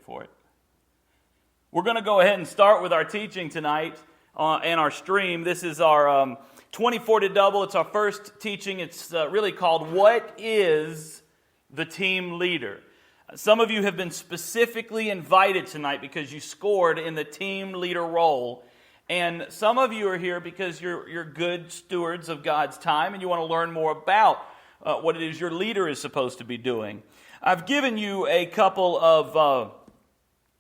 for it. We're going to go ahead and start with our teaching tonight and our stream. This is our 24toDouble. It's our first teaching. It's really called, What is the Team Leader? Some of you have been specifically invited tonight because you scored in the team leader role. And some of you are here because you're good stewards of God's time and you want to learn more about what it is your leader is supposed to be doing. I've given you a couple of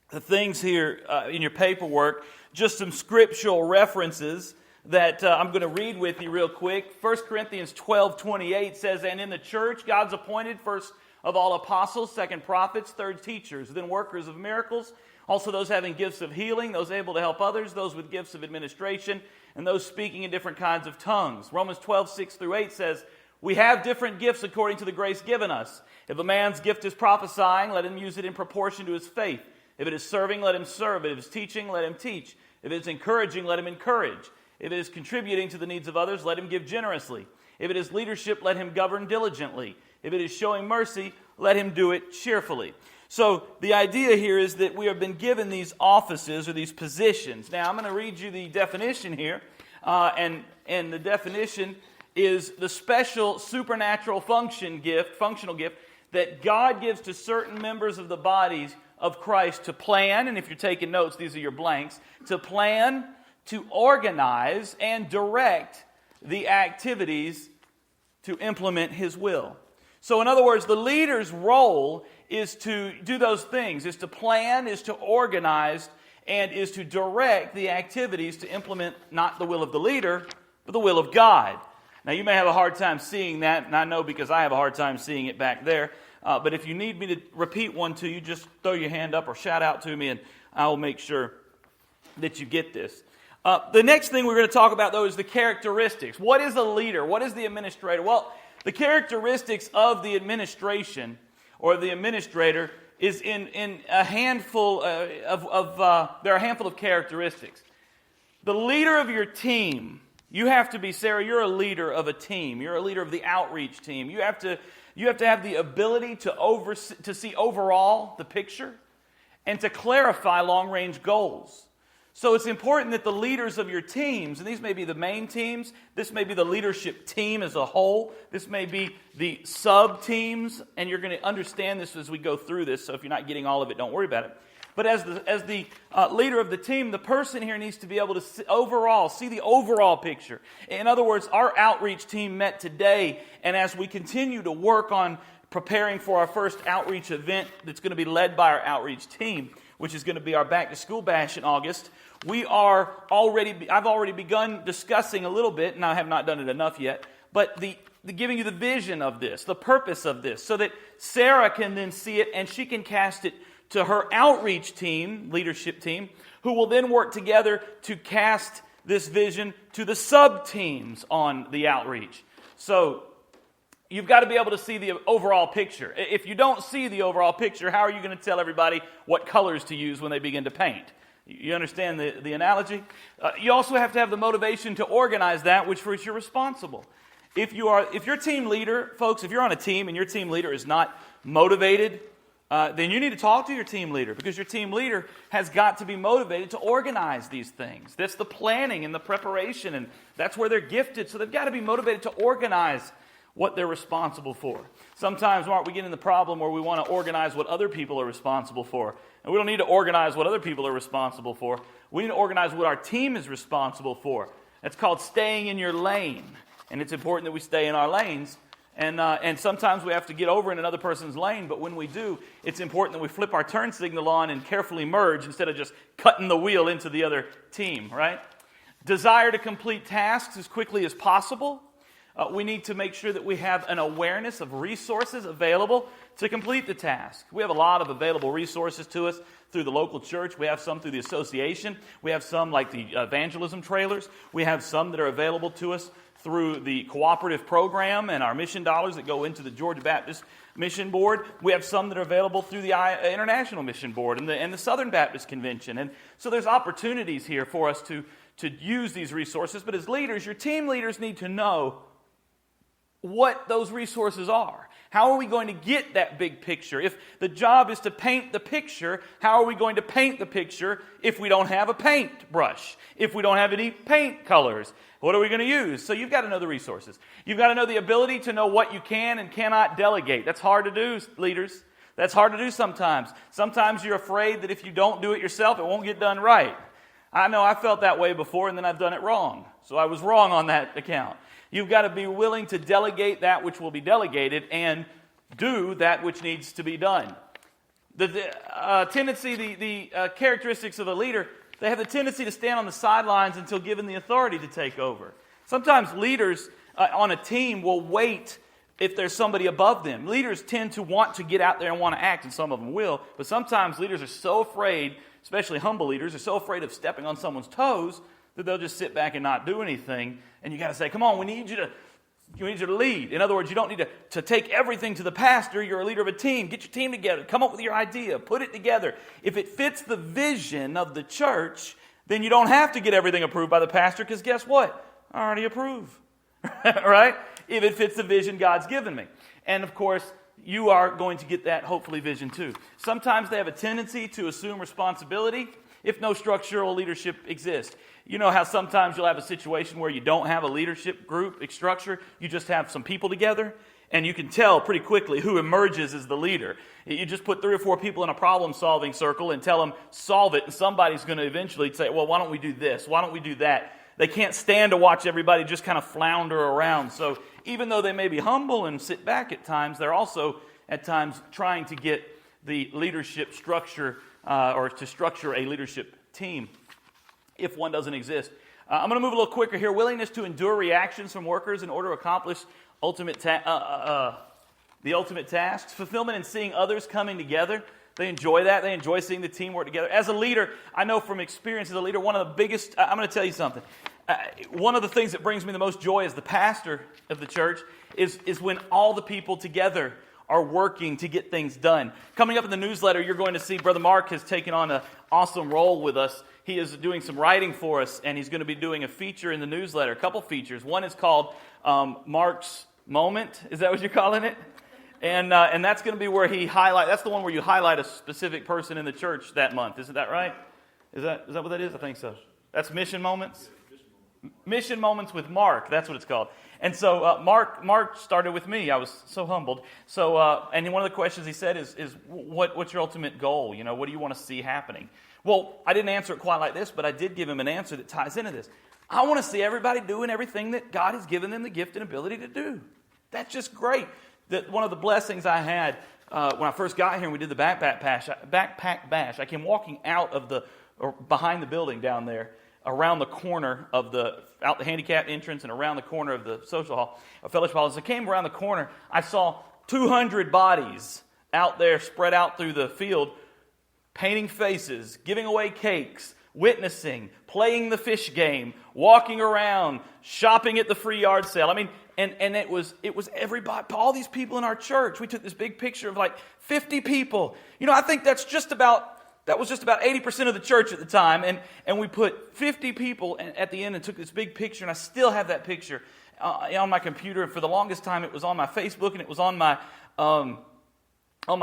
things here in your paperwork, just some scriptural references that I'm going to read with you real quick. 1 Corinthians 12:28 says, And in the church God's appointed first of all apostles, second prophets, third teachers, then workers of miracles, also those having gifts of healing, those able to help others, those with gifts of administration, and those speaking in different kinds of tongues. Romans 12:6-8 says, We have different gifts according to the grace given us. If a man's gift is prophesying, let him use it in proportion to his faith. If it is serving, let him serve. If it is teaching, let him teach. If it is encouraging, let him encourage. If it is contributing to the needs of others, let him give generously. If it is leadership, let him govern diligently. If it is showing mercy, let him do it cheerfully. So the idea here is that we have been given these offices or these positions. Now I'm going to read you the definition here, and the definition is the special supernatural functional gift that God gives to certain members of the bodies of Christ to plan, and if you're taking notes, these are your blanks, to plan, to organize, and direct the activities to implement His will. So in other words, the leader's role is to do those things, is to plan, is to organize, and is to direct the activities to implement not the will of the leader, but the will of God. Now you may have a hard time seeing that, and I know because I have a hard time seeing it back there. But if you need me to repeat one to you, just throw your hand up or shout out to me, and I will make sure that you get this. The next thing we're going to talk about, though, is the characteristics. What is a leader? What is the administrator? Well, the characteristics of the administration or the administrator is in a handful there are a handful of characteristics. The leader of your team, you have to be, Sarah, you're a leader of a team. You're a leader of the outreach team. You have to have the ability to see overall the picture and to clarify long-range goals. So it's important that the leaders of your teams, and these may be the main teams, this may be the leadership team as a whole, this may be the sub-teams, and you're going to understand this as we go through this, so if you're not getting all of it, don't worry about it. But as the leader of the team, the person here needs to be able to see the overall picture. In other words, our outreach team met today, and as we continue to work on preparing for our first outreach event that's going to be led by our outreach team, which is going to be our Back to School Bash in August, I've already begun discussing a little bit, and I have not done it enough yet, but the giving you the vision of this, the purpose of this, so that Sarah can then see it and she can cast it to her outreach team, leadership team, who will then work together to cast this vision to the sub-teams on the outreach. So you've got to be able to see the overall picture. If you don't see the overall picture, how are you going to tell everybody what colors to use when they begin to paint? You understand the analogy? You also have to have the motivation to organize that which for which you're responsible. If your team leader, folks, if you're on a team and your team leader is not motivated, then you need to talk to your team leader, because your team leader has got to be motivated to organize these things. That's the planning and the preparation, and that's where they're gifted. So they've got to be motivated to organize what they're responsible for. Sometimes, Mark, we get in the problem where we want to organize what other people are responsible for. And we don't need to organize what other people are responsible for. We need to organize what our team is responsible for. That's called staying in your lane. And it's important that we stay in our lanes. And sometimes we have to get over in another person's lane, but when we do, it's important that we flip our turn signal on and carefully merge instead of just cutting the wheel into the other team, right? Desire to complete tasks as quickly as possible. We need to make sure that we have an awareness of resources available to complete the task. We have a lot of available resources to us through the local church. We have some through the association. We have some like the evangelism trailers. We have some that are available to us through the cooperative program and our mission dollars that go into the Georgia Baptist Mission Board. We have some that are available through the International Mission Board and the Southern Baptist Convention. And so there's opportunities here for us to use these resources. But as leaders, your team leaders need to know what those resources are. How are we going to get that big picture? If the job is to paint the picture, how are we going to paint the picture if we don't have a paintbrush? If we don't have any paint colors? What are we going to use? So you've got to know the resources. You've got to know the ability to know what you can and cannot delegate. That's hard to do, leaders. That's hard to do sometimes. Sometimes you're afraid that if you don't do it yourself, it won't get done right. I know I felt that way before, and then I've done it wrong. So I was wrong on that account. You've got to be willing to delegate that which will be delegated and do that which needs to be done. The characteristics of a leader, they have the tendency to stand on the sidelines until given the authority to take over. Sometimes leaders on a team will wait if there's somebody above them. Leaders tend to want to get out there and want to act, and some of them will, but sometimes leaders are so afraid, especially humble leaders, are so afraid of stepping on someone's toes that they'll just sit back and not do anything. And you got to say, come on, we need you to lead. In other words, you don't need to take everything to the pastor. You're a leader of a team. Get your team together. Come up with your idea. Put it together. If it fits the vision of the church, then you don't have to get everything approved by the pastor, because guess what? I already approve. Right? If it fits the vision God's given me. And of course, you are going to get that, hopefully, vision too. Sometimes they have a tendency to assume responsibility if no structural leadership exists. You know how sometimes you'll have a situation where you don't have a leadership group structure, you just have some people together, and you can tell pretty quickly who emerges as the leader. You just put 3 or 4 people in a problem-solving circle and tell them, solve it, and somebody's going to eventually say, well, why don't we do this? Why don't we do that? They can't stand to watch everybody just kind of flounder around. So even though they may be humble and sit back at times, they're also at times trying to get the leadership structure or to structure a leadership team if one doesn't exist. I'm going to move a little quicker here. Willingness to endure reactions from workers in order to accomplish the ultimate tasks. Fulfillment in seeing others coming together. They enjoy that. They enjoy seeing the team work together. As a leader, I know from experience as a leader, one of the biggest, I'm going to tell you something. One of the things that brings me the most joy as the pastor of the church is when all the people together are working to get things done. Coming up in the newsletter, you're going to see Brother Mark has taken on an awesome role with us. He is doing some writing for us, and he's going to be doing a feature in the newsletter, a couple features. One is called Mark's Moment. Is that what you're calling it? And that's going to be where that's the one where you highlight a specific person in the church that month. Isn't that right? Is that what that is? I think so. That's Mission Moments? Mission Moments with Mark. That's what it's called. And so Mark started with me. I was so humbled. So and one of the questions he said is what's your ultimate goal? You know, what do you want to see happening? Well, I didn't answer it quite like this, but I did give him an answer that ties into this. I want to see everybody doing everything that God has given them the gift and ability to do. That's just great. One of the blessings I had when I first got here and we did the backpack bash, I came walking behind the building down there, around the corner of out the handicap entrance and around the corner of the social hall, fellowship hall. As I came around the corner, I saw 200 bodies out there spread out through the field, painting faces, giving away cakes, witnessing, playing the fish game, walking around, shopping at the free yard sale. I mean, and it was everybody, all these people in our church. We took this big picture of like 50 people. You know, I think that was just about 80% of the church at the time. And we put 50 people at the end and took this big picture. And I still have that picture on my computer. And for the longest time, it was on my Facebook and it was on my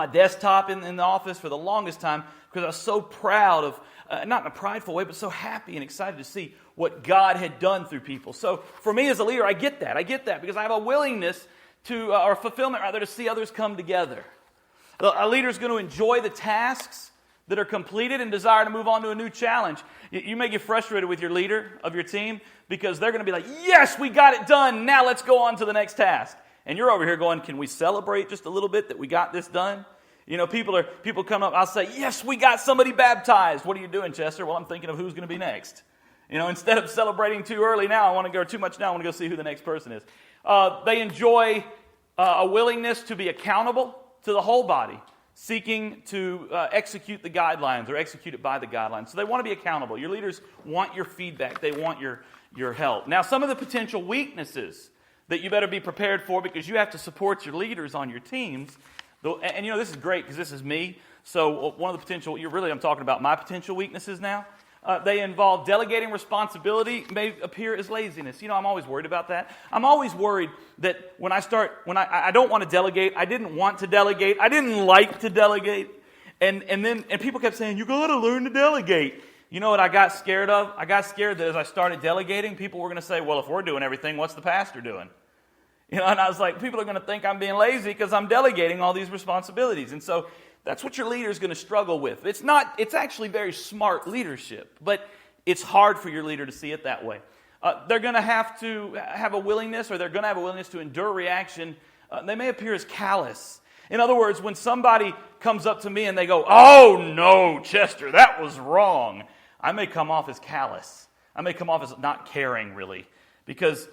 desktop in the office for the longest time, because I was so proud of, not in a prideful way, but so happy and excited to see what God had done through people. So for me as a leader, I get that because I have a willingness or fulfillment rather, to see others come together. A leader is going to enjoy the tasks that are completed and desire to move on to a new challenge. You may get frustrated with your leader of your team because they're going to be like, yes, we got it done. Now let's go on to the next task. And you're over here going, can we celebrate just a little bit that we got this done? You know, people come up, I'll say, yes, we got somebody baptized. What are you doing, Chester? Well, I'm thinking of who's going to be next. You know, instead of celebrating too early now, I want to go too much now, I want to go see who the next person is. They enjoy a willingness to be accountable to the whole body, seeking to execute the guidelines or execute it by the guidelines. So they want to be accountable. Your leaders want your feedback. They want your help. Now, some of the potential weaknesses that you better be prepared for, because you have to support your leaders on your teams. And you know, this is great because this is me. So one of the potential, I'm talking about my potential weaknesses now. They involve delegating responsibility, may appear as laziness. I'm always worried about that. I'm always worried that when I don't want to delegate, I didn't want to delegate, I didn't like to delegate, and people kept saying, you got to learn to delegate. You know what I got scared of? I got scared that as I started delegating, people were going to say, well, if we're doing everything, what's the pastor doing? And I was like, people are going to think I'm being lazy because I'm delegating all these responsibilities. And so that's what your leader is going to struggle with. It's actually very smart leadership, but it's hard for your leader to see it that way. They're going to have to have a willingness, or they're going to have a willingness to endure reaction. They may appear as callous. In other words, when somebody comes up to me and they go, oh no, Chester, that was wrong, I may come off as callous. I may come off as not caring, really, because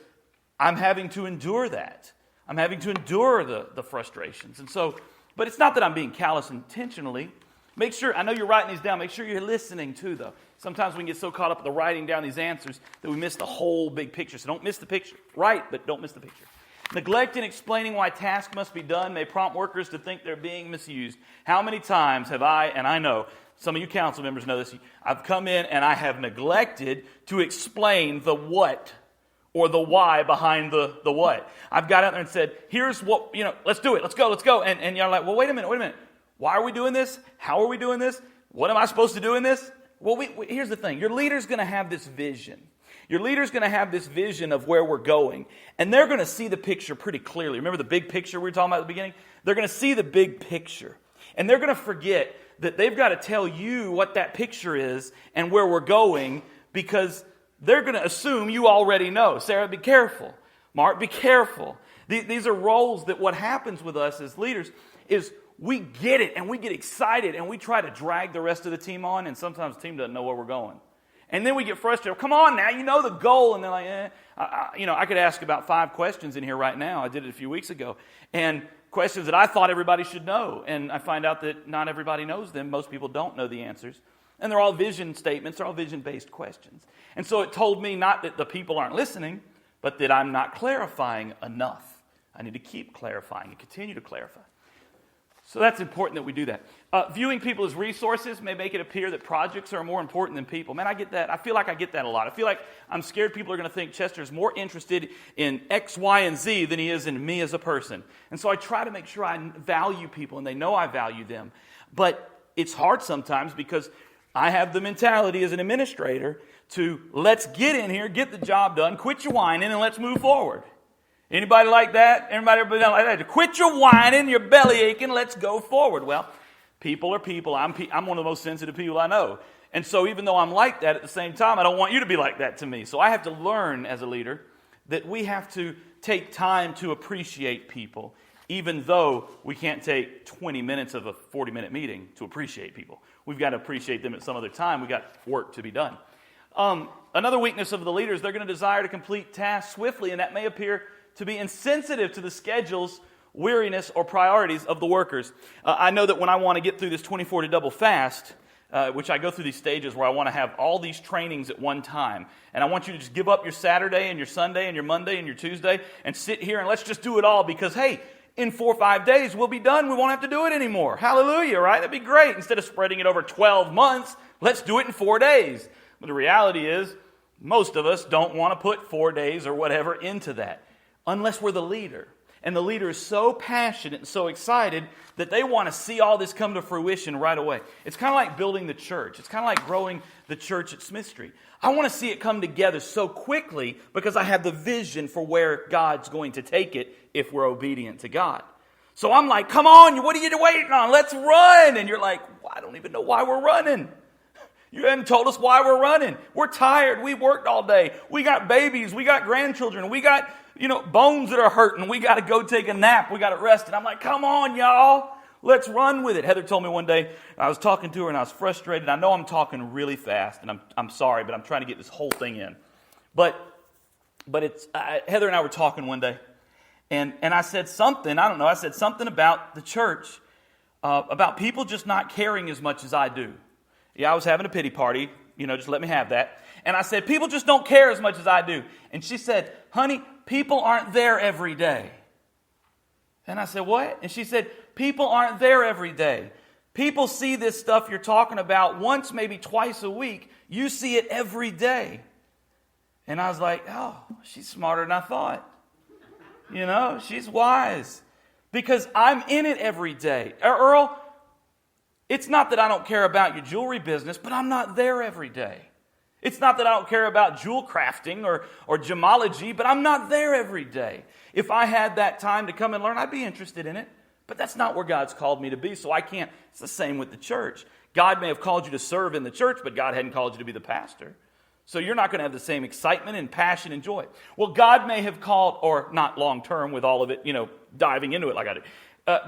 I'm having to endure that. I'm having to endure the frustrations. And so, but it's not that I'm being callous intentionally. Make sure, I know you're writing these down, make sure you're listening too, though. Sometimes we can get so caught up with the writing down these answers that we miss the whole big picture. So don't miss the picture. Write, but don't miss the picture. Neglect in explaining why tasks must be done may prompt workers to think they're being misused. How many times have and I know, some of you council members know this, I've come in and I have neglected to explain the what or the why behind the what. I've got out there and said, here's what, let's do it, let's go. And you're like, well, wait a minute. Why are we doing this? How are we doing this? What am I supposed to do in this? Well, here's the thing. Your leader's going to have this vision. Your leader's going to have this vision of where we're going. And they're going to see the picture pretty clearly. Remember the big picture we were talking about at the beginning? They're going to see the big picture. And they're going to forget that they've got to tell you what that picture is and where we're going, because they're going to assume you already know. Sarah, be careful. Mark, be careful. These are roles that what happens with us as leaders is we get it and we get excited and we try to drag the rest of the team on, and sometimes the team doesn't know where we're going. And then we get frustrated. Come on now, you know the goal. And they're like, I could ask about 5 questions in here right now. I did it a few weeks ago. And questions that I thought everybody should know. And I find out that not everybody knows them. Most people don't know the answers. And they're all vision statements. They're all vision-based questions. And so it told me not that the people aren't listening, but that I'm not clarifying enough. I need to keep clarifying and continue to clarify. So that's important that we do that. Viewing people as resources may make it appear that projects are more important than people. Man, I get that. I feel like I get that a lot. I feel like I'm scared people are going to think Chester's more interested in X, Y, and Z than he is in me as a person. And so I try to make sure I value people and they know I value them. But it's hard sometimes because I have the mentality as an administrator to let's get in here, get the job done, quit your whining, and let's move forward. Anybody like that? Everybody like that? Quit your whining, your belly aching, let's go forward. Well, people are people. I'm one of the most sensitive people I know. And so even though I'm like that, at the same time, I don't want you to be like that to me. So I have to learn as a leader that we have to take time to appreciate people, even though we can't take 20 minutes of a 40-minute meeting to appreciate people. We've got to appreciate them at some other time. We've got work to be done. Another weakness of the leaders, they're going to desire to complete tasks swiftly, and that may appear to be insensitive to the schedules, weariness, or priorities of the workers. I know that when I want to get through this 24-double fast, which I go through these stages where I want to have all these trainings at one time, and I want you to just give up your Saturday and your Sunday and your Monday and your Tuesday and sit here and let's just do it all because, hey, in 4 or 5 days we'll be done. We won't have to do it anymore. Hallelujah, right? That'd be great. Instead of spreading it over 12 months, let's do it in 4 days. But the reality is most of us don't want to put 4 days or whatever into that. Unless we're the leader. And the leader is so passionate and so excited that they want to see all this come to fruition right away. It's kind of like building the church. It's kind of like growing the church at Smith Street. I want to see it come together so quickly because I have the vision for where God's going to take it if we're obedient to God. So I'm like, come on, what are you waiting on? Let's run. And you're like, well, I don't even know why we're running. You haven't told us why we're running. We're tired. We worked all day. We got babies. We got grandchildren. We got, bones that are hurting. We got to go take a nap. We got to rest. And I'm like, come on, y'all. Let's run with it. Heather told me one day, I was talking to her and I was frustrated. I know I'm talking really fast and I'm sorry, but I'm trying to get this whole thing in. But it's Heather and I were talking one day and I said something, I said something about the church, about people just not caring as much as I do. Yeah, I was having a pity party, just let me have that. And I said, people just don't care as much as I do. And she said, honey, people aren't there every day. And I said, what? And she said, people aren't there every day. People see this stuff you're talking about once, maybe twice a week. You see it every day. And I was like, oh, she's smarter than I thought. You know, she's wise. Because I'm in it every day. Earl, it's not that I don't care about your jewelry business, but I'm not there every day. It's not that I don't care about jewel crafting or gemology, but I'm not there every day. If I had that time to come and learn, I'd be interested in it. But that's not where God's called me to be, so I can't. It's the same with the church. God may have called you to serve in the church, but God hadn't called you to be the pastor. So you're not going to have the same excitement and passion and joy. Well, God may have called, or not long term with all of it, diving into it like I did.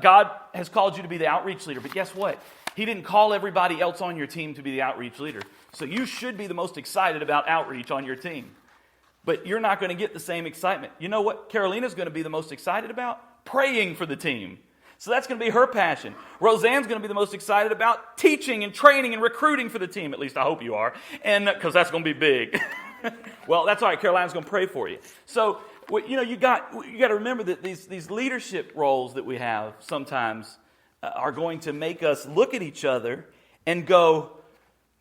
God has called you to be the outreach leader, but guess what? He didn't call everybody else on your team to be the outreach leader. So you should be the most excited about outreach on your team. But you're not going to get the same excitement. You know what Carolina's going to be the most excited about? Praying for the team. So that's going to be her passion. Roseanne's going to be the most excited about teaching and training and recruiting for the team. At least I hope you are. And because that's going to be big. Well, that's all right. Carolina's going to pray for you. So, you got to remember that these leadership roles that we have sometimes are going to make us look at each other and go,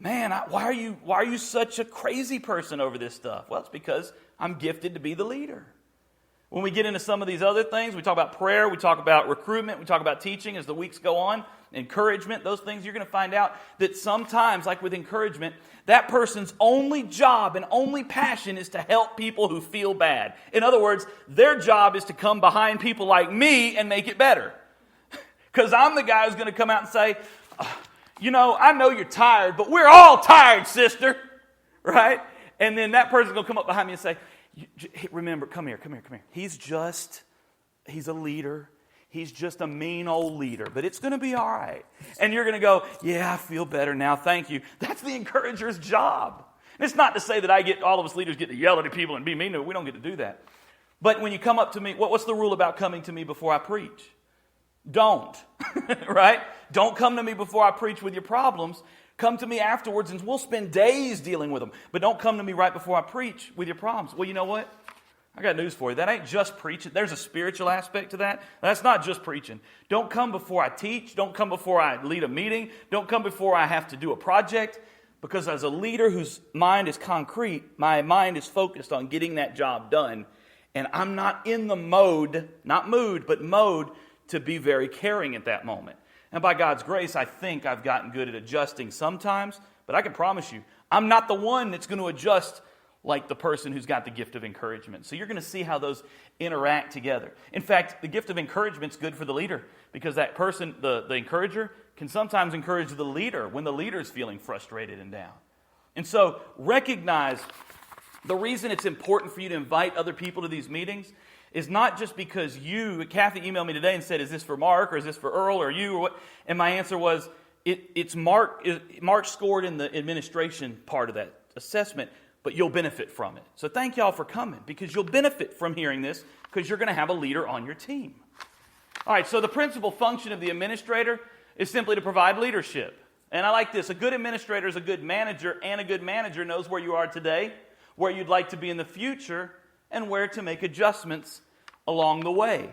man, why are you such a crazy person over this stuff? Well, it's because I'm gifted to be the leader. When we get into some of these other things, we talk about prayer, we talk about recruitment, we talk about teaching as the weeks go on, encouragement, those things, you're going to find out that sometimes, like with encouragement, that person's only job and only passion is to help people who feel bad. In other words, their job is to come behind people like me and make it better. Because I'm the guy who's going to come out and say, I know you're tired, but we're all tired, sister. Right? And then that person's going to come up behind me and say, remember, come here. He's a leader. He's just a mean old leader, but it's going to be all right. And you're going to go, yeah, I feel better now. Thank you. That's the encourager's job. And it's not to say that all of us leaders get to yell at people and be mean. No, we don't get to do that. But when you come up to me, what's the rule about coming to me before I preach? Don't, right? Don't come to me before I preach with your problems. Come to me afterwards and we'll spend days dealing with them. But don't come to me right before I preach with your problems. Well, you know what? I got news for you. That ain't just preaching. There's a spiritual aspect to that. That's not just preaching. Don't come before I teach. Don't come before I lead a meeting. Don't come before I have to do a project. Because as a leader whose mind is concrete, my mind is focused on getting that job done. And I'm not in the mode, not mood, but mode to be very caring at that moment. And by God's grace, I think I've gotten good at adjusting sometimes, but I can promise you, I'm not the one that's going to adjust like the person who's got the gift of encouragement. So you're going to see how those interact together. In fact, the gift of encouragement is good for the leader because that person, the encourager, can sometimes encourage the leader when the leader is feeling frustrated and down. And so recognize the reason it's important for you to invite other people to these meetings is not just because Kathy emailed me today and said, is this for Mark or is this for Earl or you or what? And my answer was, it's Mark. Mark scored in the administration part of that assessment, but you'll benefit from it. So thank y'all for coming because you'll benefit from hearing this because you're going to have a leader on your team. All right, so the principal function of the administrator is simply to provide leadership. And I like this. A good administrator is a good manager, and a good manager knows where you are today, where you'd like to be in the future, and where to make adjustments along the way.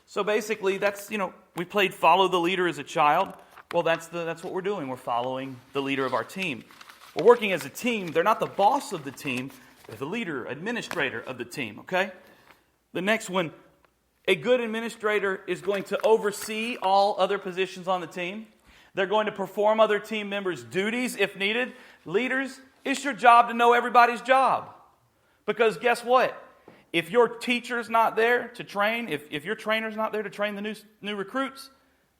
So basically, that's, we played follow the leader as a child. Well, that's what we're doing. We're following the leader of our team. We're working as a team. They're not the boss of the team. They're the leader, administrator of the team, okay? The next one, a good administrator is going to oversee all other positions on the team. They're going to perform other team members' duties if needed. Leaders, it's your job to know everybody's job. Because guess what? If your teacher's not there to train, if your trainer's not there to train the new recruits,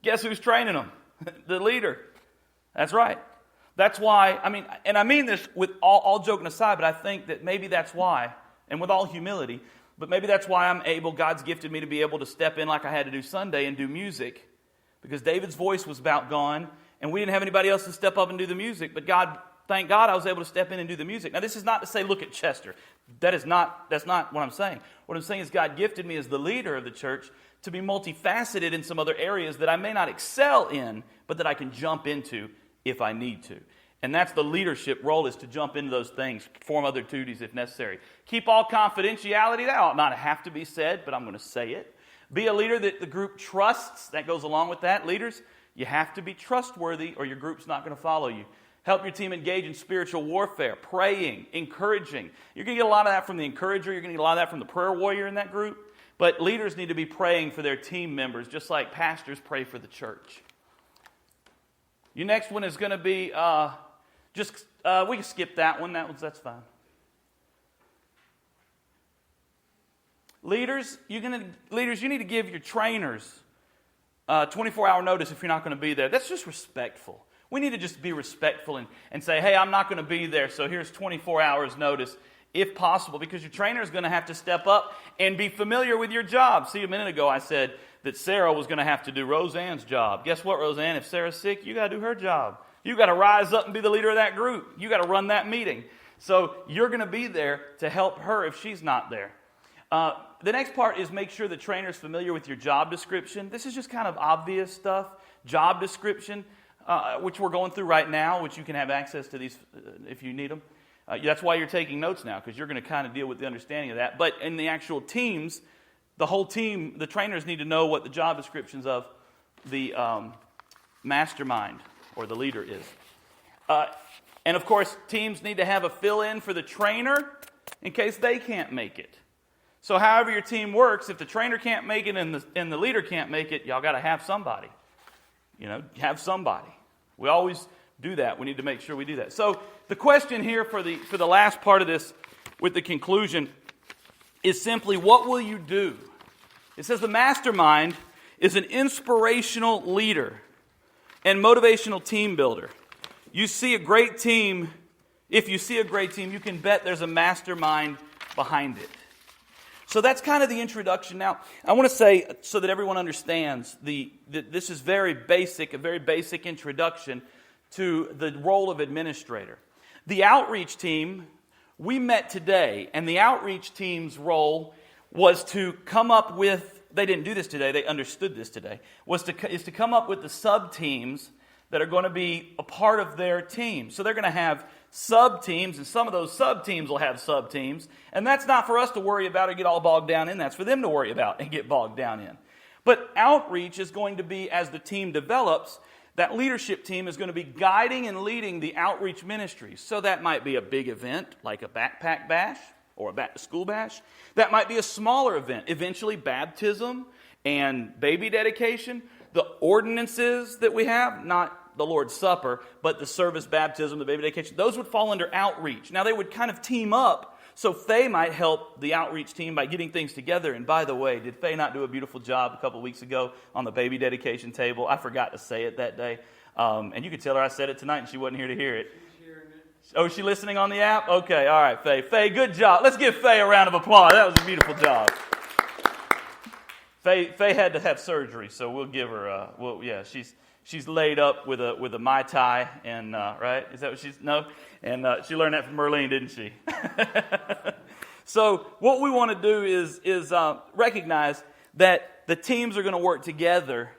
guess who's training them? The leader. That's right. That's why, I mean this with all joking aside, but I think that maybe that's why, and with all humility, but maybe that's why God's gifted me to be able to step in like I had to do Sunday and do music. Because David's voice was about gone, and we didn't have anybody else to step up and do the music, but thank God I was able to step in and do the music. Now, this is not to say, look at Chester. That's not what I'm saying. What I'm saying is God gifted me as the leader of the church to be multifaceted in some other areas that I may not excel in, but that I can jump into if I need to. And that's the leadership role, is to jump into those things, perform other duties if necessary. Keep all confidentiality. That ought not have to be said, but I'm going to say it. Be a leader that the group trusts. That goes along with that. Leaders, You have to be trustworthy or your group's not going to follow you. Help your team engage in spiritual warfare, praying, encouraging. You're going to get a lot of that from the encourager. You're going to get a lot of that from the prayer warrior in that group. But leaders need to be praying for their team members, just like pastors pray for the church. Your next one is going to be, we can skip that one. That's fine. Leaders, you need to give your trainers 24-hour notice if you're not going to be there. That's just respectful. We need to just be respectful and say, hey, I'm not going to be there, so here's 24 hours notice, if possible, because your trainer is going to have to step up and be familiar with your job. See, a minute ago I said that Sarah was going to have to do Roseanne's job. Guess what, Roseanne? If Sarah's sick, you got to do her job. You got to rise up and be the leader of that group. You got to run that meeting. So you're going to be there to help her if she's not there. The next part is make sure the trainer is familiar with your job description. This is just kind of obvious stuff. Job description, which we're going through right now, which you can have access to these if you need them. That's why you're taking notes now, because you're going to kind of deal with the understanding of that. But in the actual teams, the whole team, the trainers need to know what the job descriptions of the mastermind or the leader is. And of course, teams need to have a fill-in for the trainer in case they can't make it. So however your team works, if the trainer can't make it and the leader can't make it, y'all got to have somebody. Have somebody. We always do that. We need to make sure we do that. So the question here for the last part of this with the conclusion is simply, what will you do? It says the mastermind is an inspirational leader and motivational team builder. You see a great team, if you see a great team, you can bet there's a mastermind behind it. So that's kind of the introduction. Now, I want to say, so that everyone understands, that this is a very basic introduction to the role of administrator. The outreach team, we met today, and the outreach team's role was to come up with, they didn't do this today, they understood this today, is to come up with the sub-teams that are going to be a part of their team. So they're going to have sub-teams, and some of those sub-teams will have sub-teams. And that's not for us to worry about or get all bogged down in. That's for them to worry about and get bogged down in. But outreach is going to be, as the team develops, that leadership team is going to be guiding and leading the outreach ministries. So that might be a big event, like a backpack bash or a back-to-school bash. That might be a smaller event, eventually baptism and baby dedication. The ordinances that we have, not the Lord's Supper, but the service, baptism, the baby dedication, those would fall under outreach. Now, they would kind of team up, so Faye might help the outreach team by getting things together. And by the way, did Faye not do a beautiful job a couple of weeks ago on the baby dedication table? I forgot to say it that day. And you could tell her I said it tonight and she wasn't here to hear it. Oh, is she listening on the app? Okay, all right, Faye. Faye, good job. Let's give Faye a round of applause. That was a beautiful job. Faye had to have surgery, so we'll give her. She's laid up with a Mai Tai, and right? Is that what she's? No, and she learned that from Merlene, didn't she? So what we want to do is recognize that the teams are going to work together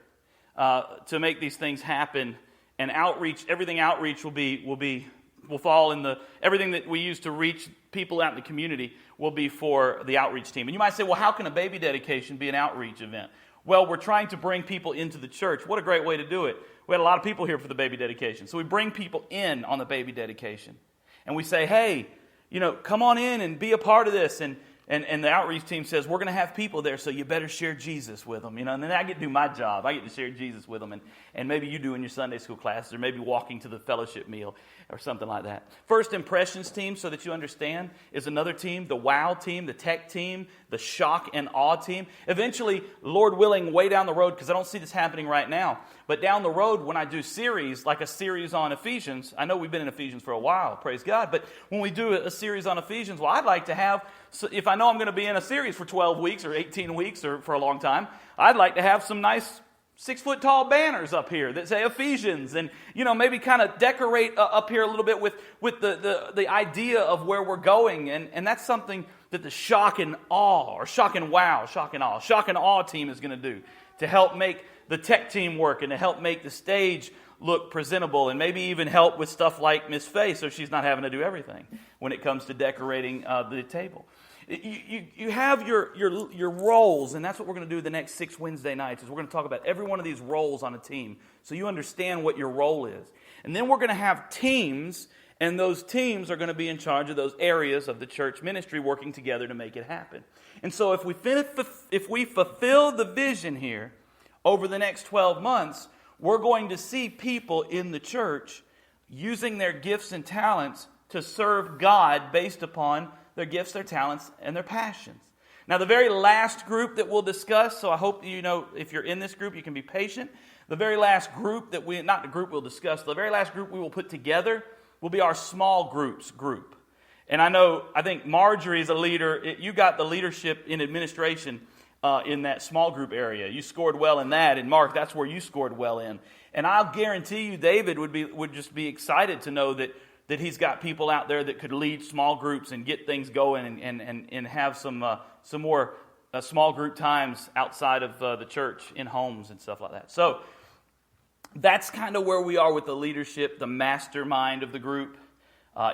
to make these things happen, and everything outreach will fall in everything that we use to reach people out in the community will be for the outreach team. And you might say, well, how can a baby dedication be an outreach event? Well, we're trying to bring people into the church. What a great way to do it. We had a lot of people here for the baby dedication. So we bring people in on the baby dedication. And we say, hey, come on in and be a part of this. And the outreach team says, we're going to have people there, so you better share Jesus with them. And then I get to do my job. I get to share Jesus with them. And maybe you do in your Sunday school classes, or maybe walking to the fellowship meal or something like that. First impressions team, so that you understand, is another team. The wow team, the tech team, the shock and awe team. Eventually, Lord willing, way down the road, because I don't see this happening right now, but down the road when I do series, like a series on Ephesians, I know we've been in Ephesians for a while, praise God, but when we do a series on Ephesians, well, I'd like to have, if I know I'm going to be in a series for 12 weeks or 18 weeks or for a long time, I'd like to have some nice 6-foot-tall banners up here that say Ephesians, and maybe kind of decorate up here a little bit with the idea of where we're going, and that's something that the shock and awe, or shock and awe team is going to do to help make the tech team work and to help make the stage look presentable, and maybe even help with stuff like Miss Faye, so she's not having to do everything when it comes to decorating the table. You have your roles, and that's what we're going to do the next 6 Wednesday nights, is we're going to talk about every one of these roles on a team so you understand what your role is. And then we're going to have teams, and those teams are going to be in charge of those areas of the church ministry working together to make it happen. And so if we fulfill the vision here over the next 12 months, we're going to see people in the church using their gifts and talents to serve God based upon their gifts, their talents, and their passions. Now, the very last group that we'll discuss, so I hope you know if you're in this group, you can be patient. The very last group that not the group we'll discuss, the very last group we will put together will be our small groups group. And I think Marjorie is a leader. You got the leadership in administration in that small group area. You scored well in that. And Mark, that's where you scored well in. And I'll guarantee you David would just be excited to know that he's got people out there that could lead small groups and get things going and have some more small group times outside of the church in homes and stuff like that. So that's kind of where we are with the leadership, the mastermind of the group.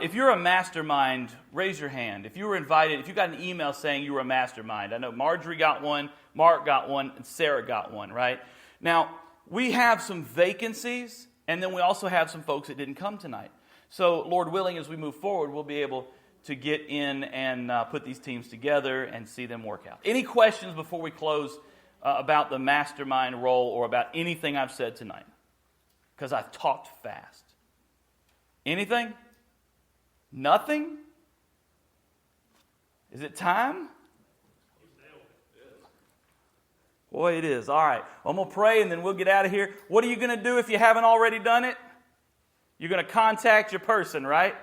If you're a mastermind, raise your hand. If you were invited, if you got an email saying you were a mastermind, I know Marjorie got one, Mark got one, and Sarah got one, right? Now, we have some vacancies, and then we also have some folks that didn't come tonight. So, Lord willing, as we move forward, we'll be able to get in and put these teams together and see them work out. Any questions before we close about the mastermind role or about anything I've said tonight? Because I've talked fast. Anything? Nothing? Is it time? Boy, it is. All right. Well, I'm going to pray and then we'll get out of here. What are you going to do if you haven't already done it? You're going to contact your person, right?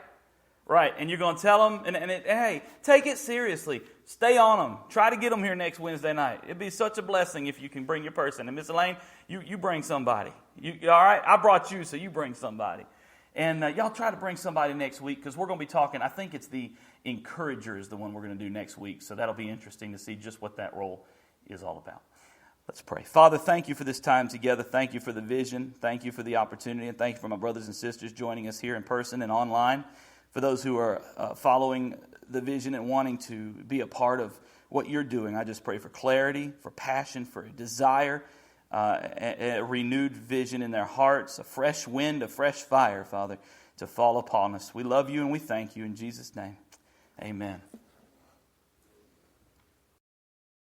Right. And you're going to tell them, hey, take it seriously. Stay on them. Try to get them here next Wednesday night. It'd be such a blessing if you can bring your person. And Miss Elaine, you bring somebody. You all right? I brought you, so you bring somebody. And y'all try to bring somebody next week because we're going to be talking, I think it's the encourager is the one we're going to do next week. So that'll be interesting to see just what that role is all about. Let's pray. Father, thank you for this time together. Thank you for the vision. Thank you for the opportunity. And thank you for my brothers and sisters joining us here in person and online. For those who are following the vision and wanting to be a part of what you're doing, I just pray for clarity, for passion, for a desire, a renewed vision in their hearts, a fresh wind, a fresh fire, Father, to fall upon us. We love you and we thank you in Jesus' name. Amen.